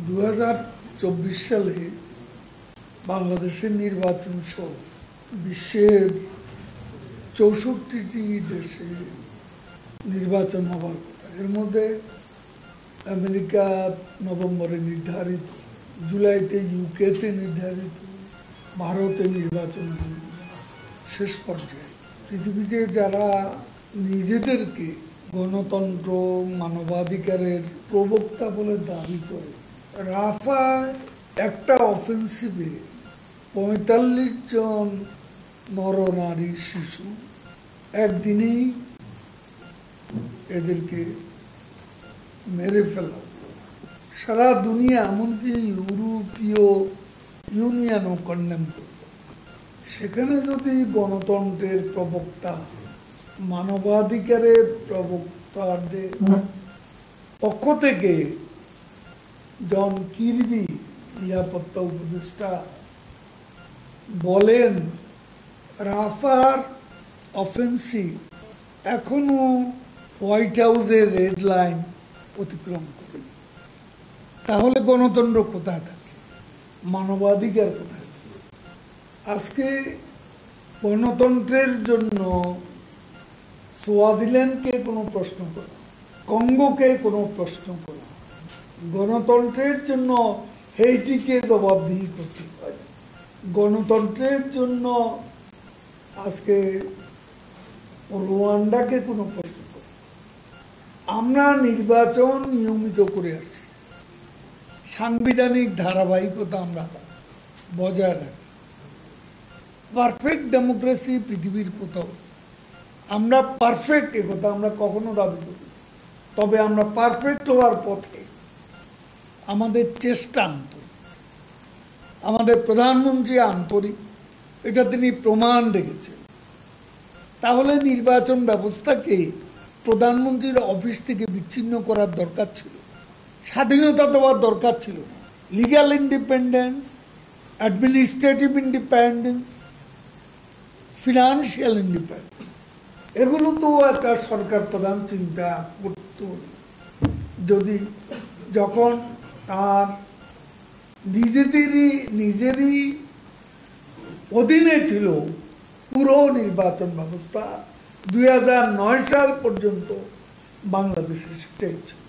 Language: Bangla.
2024 সালে বাংলাদেশের নির্বাচন সহ বিশ্বের 64টি দেশে নির্বাচন হওয়ার কথা। এর মধ্যে আমেরিকা নভেম্বরে নির্ধারিত, জুলাইতে ইউকেতে নির্ধারিত, ভারতে নির্বাচন শেষ পর্যায়ে। পৃথিবীতে যারা নিজেদেরকে গণতন্ত্র মানবাধিকারের প্রবক্তা বলে দাবি করে, রাফায় একটা অফেন্সিভে 45 জন নরনারী শিশু একদিনেই এদেরকে মেরে ফেলা। সারা দুনিয়া এমনকি ইউরোপীয় ইউনিয়নও কন্ডেম করল। সেখানে যদি গণতন্ত্রের প্রবক্তা, মানবাধিকারের প্রবক্তাদের পক্ষ থেকে জন কিরবি নিরাপত্তা উপদেষ্টা বলেন রাফার অফেন্সিভ এখনো হোয়াইট হাউসের রেড লাইন অতিক্রম করে, তাহলে গণতন্ত্র কোথায় থাকে, মানবাধিকার কোথায় থাকে? আজকে গণতন্ত্রের জন্য সোয়াজিল্যান্ডকে কোনো প্রশ্ন করা, কঙ্গোকে কোনো প্রশ্ন করা, গণতন্ত্রের জন্য হেইটিকে জবাবদিহি করতে হয়, গণতন্ত্রের জন্য আজকে রুয়ান্ডাকে কোনো প্রশ্ন করা। আমরা নির্বাচন নিয়মিত করে আসছি, সাংবিধানিক ধারাবাহিকতা আমরা বজায় রাখি। পারফেক্ট ডেমোক্রেসি পৃথিবীর কোথাও, আমরা পারফেক্ট এ কথা আমরা কখনো দাবি করি, তবে আমরা পারফেক্ট হওয়ার পথে আমাদের চেষ্টা আন্তরিক, আমাদের প্রধানমন্ত্রী আন্তরিক, এটা তিনি প্রমাণ রেখেছেন। তাহলে নির্বাচন ব্যবস্থাকে প্রধানমন্ত্রীর অফিস থেকে বিচ্ছিন্ন করার দরকার ছিল, স্বাধীনতা দেওয়ার দরকার ছিল না। Legal independence, administrative independence, financial independence, এগুলো তো একটা সরকার প্রধান চিন্তা করত। যদি যখন তার নিজেরই অধীনে ছিল পুরো নির্বাচন ব্যবস্থা, 2009 সাল পর্যন্ত বাংলাদেশে সেটাই ছিল।